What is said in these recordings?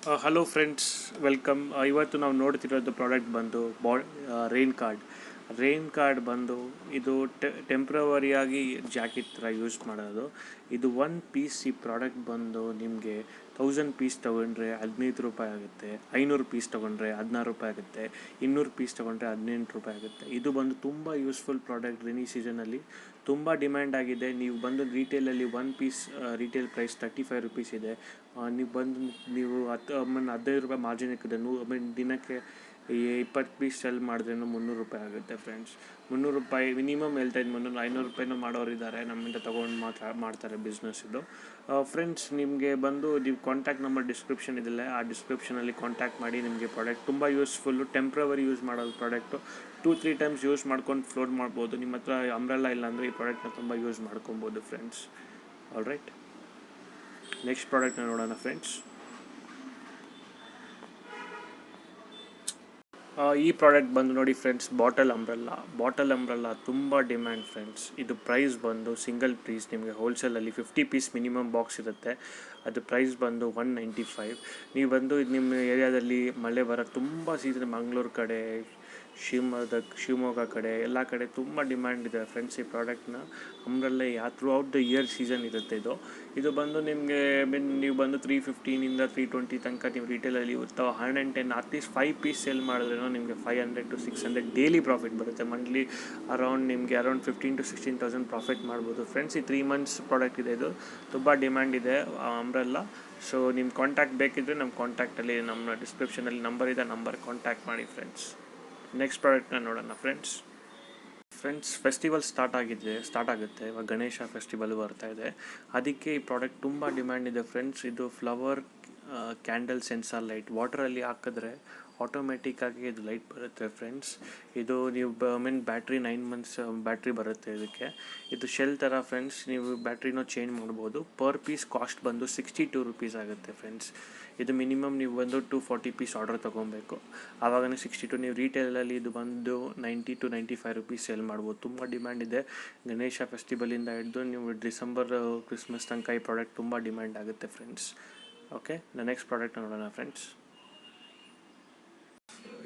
Hello friends, welcome. ಇವತ್ತು ನಾವು ನೋಡ್ತಿರೋದು product ಬಂದು ರೈನ್ ಕಾರ್ಡ್ ಬಂದು ಇದು ಟೆಂಪ್ರವರಿಯಾಗಿ ಜಾಕೆಟ್ ಥರ ಯೂಸ್ ಮಾಡೋದು. ಇದು ಒನ್ ಪೀಸ್. ಈ ಪ್ರಾಡಕ್ಟ್ ಬಂದು ನಿಮಗೆ 1000 ಪೀಸ್ ತೊಗೊಂಡ್ರೆ 15 ರೂಪಾಯಿ ಆಗುತ್ತೆ, 500 ಪೀಸ್ ತೊಗೊಂಡ್ರೆ 16 ರೂಪಾಯಿ ಆಗುತ್ತೆ, 200 ಪೀಸ್ ತೊಗೊಂಡ್ರೆ 18 ರೂಪಾಯಿ ಆಗುತ್ತೆ. ಇದು ಬಂದು ತುಂಬ ಯೂಸ್ಫುಲ್ ಪ್ರಾಡಕ್ಟ್. ರೈನಿ ಸೀಸನಲ್ಲಿ ತುಂಬ ಡಿಮ್ಯಾಂಡ್ ಆಗಿದೆ. ನೀವು ಬಂದು ರೀಟೇಲಲ್ಲಿ one piece retail price 35 rupees ಇದೆ. ನೀವು ಬಂದು ನೀವು 15 ರೂಪಾಯಿ ಮಾರ್ಜಿನ್ ಇಕ್ಕಿದೆ. ದಿನಕ್ಕೆ 20 ಪೀಸ್ ಸೆಲ್ ಮಾಡಿದ್ರೂ 300 ರೂಪಾಯಿ ಆಗುತ್ತೆ ಫ್ರೆಂಡ್ಸ್. 300 ರೂಪಾಯಿ ಮಿನಿಮಮ್ ಹೇಳ್ತಾ ಇದ್ದು. 500 ರೂಪಾಯಿನೂ ಮಾಡೋರಿದ್ದಾರೆ, ನಮ್ಮಿಂದ ತೊಗೊಂಡು ಮಾಡ್ತಾರೆ ಬಿಸ್ನೆಸ್ ಇದು. ಫ್ರೆಂಡ್ಸ್, ನಿಮಗೆ ಬಂದು ನೀವು ಕಾಂಟ್ಯಾಕ್ಟ್ ನಂಬರ್ ಡಿಸ್ಕ್ರಿಪ್ಷನ್ ಇದೆಲ್ಲ, ಆ ಡಿಸ್ಕ್ರಿಪ್ಷನಲ್ಲಿ ಕಾಂಟ್ಯಾಕ್ಟ್ ಮಾಡಿ. ನಿಮಗೆ ಪ್ರಾಡಕ್ಟ್ ತುಂಬ ಯೂಸ್ಫುಲ್ಲು, ಟೆಂಪ್ರವರಿ ಯೂಸ್ ಮಾಡೋದು ಪ್ರಾಡಕ್ಟು. 2-3 ಟೈಮ್ಸ್ ಯೂಸ್ ಮಾಡ್ಕೊಂಡು ಫ್ಲೋರ್ ಮಾಡ್ಬೋದು. ನಿಮ್ಮ ಹತ್ರ ಅಂಬ್ರೆಲ್ಲ ಇಲ್ಲ ಅಂದರೆ ಈ ಪ್ರಾಡಕ್ಟ್ನ ತುಂಬ ಯೂಸ್ ಮಾಡ್ಕೊಬೋದು ಫ್ರೆಂಡ್ಸ್. ಆಲ್ ರೈಟ್, ನೆಕ್ಸ್ಟ್ ಪ್ರಾಡಕ್ಟ್ನ ನೋಡೋಣ ಫ್ರೆಂಡ್ಸ್. ಈ ಪ್ರಾಡಕ್ಟ್ ಬಂದು ನೋಡಿ ಫ್ರೆಂಡ್ಸ್, ಬಾಟಲ್ ಅಂಬ್ರೆಲ್ಲ ತುಂಬ ಡಿಮ್ಯಾಂಡ್ ಫ್ರೆಂಡ್ಸ್. ಇದು ಪ್ರೈಸ್ ಬಂದು ಸಿಂಗಲ್ ಪೀಸ್ ನಿಮಗೆ ಹೋಲ್ಸೇಲಲ್ಲಿ 50 ಪೀಸ್ ಮಿನಿಮಮ್ ಬಾಕ್ಸ್ ಇರುತ್ತೆ. ಅದು ಪ್ರೈಸ್ ಬಂದು 195. ನೀವು ಬಂದು ಇದು ನಿಮ್ಮ ಏರಿಯಾದಲ್ಲಿ ಮಳೆ ಬರೋದು ತುಂಬ ಸೀಸನ್, ಮಂಗಳೂರು ಕಡೆ, ಶಿವಮೊಗ್ಗ ಕಡೆ ಎಲ್ಲ ಕಡೆ ತುಂಬ ಡಿಮ್ಯಾಂಡ್ ಇದೆ ಫ್ರೆಂಡ್ಸ್. ಈ ಪ್ರಾಡಕ್ಟ್ನ umbrella through out the year season ಇರುತ್ತೆ. ಇದು ಬಂದು ನಿಮಗೆ ನೀವು ಬಂದು 315 320 ತನಕ ನೀವು ರಿಟೇಲಲ್ಲಿ ಅಥವಾ 110 ಅಟ್ಲೀಸ್ಟ್ 5 ಪೀಸ್ ಸೆಲ್ ಮಾಡಿದ್ರೂ ನಿಮಗೆ 500 to 600 ಡೈಲಿ ಪ್ರಾಫಿಟ್ ಬರುತ್ತೆ. ಮಂತ್ಲಿ ನಿಮಗೆ ಅರೌಂಡ್ 15,000 to 16,000 ಪ್ರಾಫಿಟ್ ಮಾಡ್ಬೋದು ಫ್ರೆಂಡ್ಸ್. ಈ 3 ಮಂತ್ಸ್ ಪ್ರಾಡಕ್ಟ್ ಇದೆ. ಇದು ತುಂಬ ಡಿಮ್ಯಾಂಡ್ ಇದೆ ಅಂಬ್ರೆಲ್ಲ. ಸೊ ನಿಮ್ಮ ಕಾಂಟ್ಯಾಕ್ಟ್ ಬೇಕಿದ್ದರೆ ನಮ್ಮ ಕಾಂಟ್ಯಾಕ್ಟಲ್ಲಿ ನಮ್ಮ ಡಿಸ್ಕ್ರಿಪ್ಷನಲ್ಲಿ ನಂಬರ್ ಇದೆ, ನಂಬರ್ ಕಾಂಟ್ಯಾಕ್ಟ್ ಮಾಡಿ ಫ್ರೆಂಡ್ಸ್. ನೆಕ್ಸ್ಟ್ ಪ್ರಾಡಕ್ಟ್ನ ನೋಡೋಣ ಫ್ರೆಂಡ್ಸ್. ಫೆಸ್ಟಿವಲ್ ಸ್ಟಾರ್ಟ್ ಆಗುತ್ತೆ ಇವಾಗ. ಗಣೇಶ ಫೆಸ್ಟಿವಲ್ ಬರ್ತಾ ಇದೆ, ಅದಕ್ಕೆ ಈ ಪ್ರಾಡಕ್ಟ್ ತುಂಬ ಡಿಮ್ಯಾಂಡ್ ಇದೆ ಫ್ರೆಂಡ್ಸ್. ಇದು ಫ್ಲವರ್ ಕ್ಯಾಂಡಲ್ ಸೆನ್ಸಾರ್ ಲೈಟ್. ವಾಟರಲ್ಲಿ ಹಾಕಿದ್ರೆ ಆಟೋಮೆಟಿಕ್ಕಾಗಿ ಇದು ಲೈಟ್ ಬರುತ್ತೆ ಫ್ರೆಂಡ್ಸ್. ಇದು ನೀವು ಬ್ಯಾಟ್ರಿ 9 ಮಂತ್ಸ್ ಬ್ಯಾಟ್ರಿ ಬರುತ್ತೆ ಇದಕ್ಕೆ. ಇದು ಶೆಲ್ ಥರ ಫ್ರೆಂಡ್ಸ್. ನೀವು ಬ್ಯಾಟ್ರಿನೂ ಚೇಂಜ್ ಮಾಡ್ಬೋದು. ಪರ್ ಪೀಸ್ ಕಾಸ್ಟ್ ಬಂದು 62 ರೂಪೀಸ್ ಆಗುತ್ತೆ ಫ್ರೆಂಡ್ಸ್. ಇದು ಮಿನಿಮಮ್ ನೀವು ಬಂದು 240 ಪೀಸ್ ಆರ್ಡರ್ ತೊಗೊಬೇಕು, ಆವಾಗ 62. ನೀವು ರೀಟೇಲಲ್ಲಿ ಇದು ಬಂದು 90 to 95 ರೂಪೀಸ್ ಸೆಲ್ ಮಾಡ್ಬೋದು. ತುಂಬ ಡಿಮ್ಯಾಂಡ್ ಇದೆ. ಗಣೇಶ ಫೆಸ್ಟಿವಲಿಂದ ಹಿಡಿದು ನೀವು ಡಿಸೆಂಬರ್ ಕ್ರಿಸ್ಮಸ್ ತನಕ ಈ ಪ್ರಾಡಕ್ಟ್ ತುಂಬ ಡಿಮ್ಯಾಂಡ್ ಆಗುತ್ತೆ ಫ್ರೆಂಡ್ಸ್. ಓಕೆ, ನೆಕ್ಸ್ಟ್ ಪ್ರಾಡಕ್ಟ್ ನೋಡೋಣ ಫ್ರೆಂಡ್ಸ್.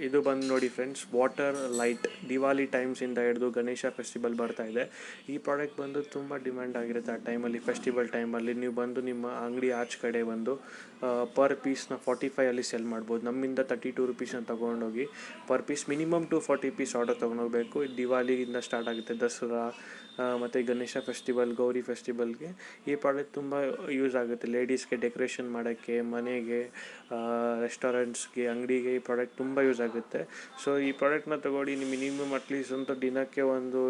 ಇದು ಬಂದು ನೋಡಿ ಫ್ರೆಂಡ್ಸ್, ವಾಟರ್ ಲೈಟ್. ದಿವಾಲಿ ಟೈಮ್ಸಿಂದ ಹಿಡಿದು ಗಣೇಶ ಫೆಸ್ಟಿವಲ್ ಬರ್ತಾ ಇದೆ. ಈ ಪ್ರಾಡಕ್ಟ್ ಬಂದು ತುಂಬ ಡಿಮ್ಯಾಂಡ್ ಆಗಿರುತ್ತೆ ಆ ಟೈಮಲ್ಲಿ, ಫೆಸ್ಟಿವಲ್ ಟೈಮಲ್ಲಿ. ನೀವು ಬಂದು ನಿಮ್ಮ ಅಂಗಡಿ ಆಚೆ ಕಡೆ ಬಂದು ಪರ್ ಪೀಸ್ನ 45 ಸೆಲ್ ಮಾಡ್ಬೋದು. ನಮ್ಮಿಂದ 32 ರೂಪೀಸ್ನ ತೊಗೊಂಡೋಗಿ per piece minimum 240 piece order ತೊಗೊಂಡೋಗ್ಬೇಕು. ದಿವಾಲಿಯಿಂದ ಸ್ಟಾರ್ಟ್ ಆಗುತ್ತೆ, ದಸರಾ ಮತ್ತು ಗಣೇಶ ಫೆಸ್ಟಿವಲ್, ಗೌರಿ ಫೆಸ್ಟಿವಲ್ಗೆ ಈ ಪ್ರಾಡಕ್ಟ್ ತುಂಬ ಯೂಸ್ ಆಗುತ್ತೆ. ಲೇಡೀಸ್ಗೆ ಡೆಕೋರೇಷನ್ ಮಾಡೋಕ್ಕೆ, ಮನೆಗೆ, ರೆಸ್ಟೋರೆಂಟ್ಸ್ಗೆ, ಅಂಗಡಿಗೆ ಈ ಪ್ರಾಡಕ್ಟ್ ತುಂಬ ಯೂಸ್ ಆಗುತ್ತೆ. ಸೊ ಈ ಪ್ರಾಡಕ್ಟ್ನ ತೊಗೊಳ್ಳಿ. ನೀವು ಮಿನಿಮಮ್ ಅಟ್ಲೀಸ್ಟ್ ಒಂದು ದಿನಕ್ಕೆ ಒಂದು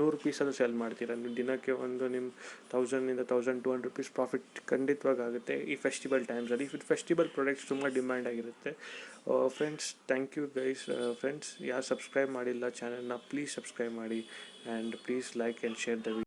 100 ಪೀಸನ್ನು ಸೆಲ್ ಮಾಡ್ತೀರಾ. ನೀವು ದಿನಕ್ಕೆ ಒಂದು ನಿಮ್ಮ 1000 to 1200 ರೂಪೀಸ್ ಪ್ರಾಫಿಟ್ ಖಂಡಿತವಾಗಿ ಆಗುತ್ತೆ ಈ ಫೆಸ್ಟಿವಲ್ ಟೈಮ್ಸಲ್ಲಿ. ಫೆಸ್ಟಿವಲ್ ಪ್ರಾಡಕ್ಟ್ಸ್ ತುಂಬ ಡಿಮ್ಯಾಂಡ್ ಆಗಿರುತ್ತೆ friends. Thank you guys. Friends, ಯಾರು ಸಬ್ಸ್ಕ್ರೈಬ್ ಮಾಡಿಲ್ಲ ಚಾನಲ್ನ, ಪ್ಲೀಸ್ ಸಬ್ಸ್ಕ್ರೈಬ್ ಮಾಡಿ, and please like and share the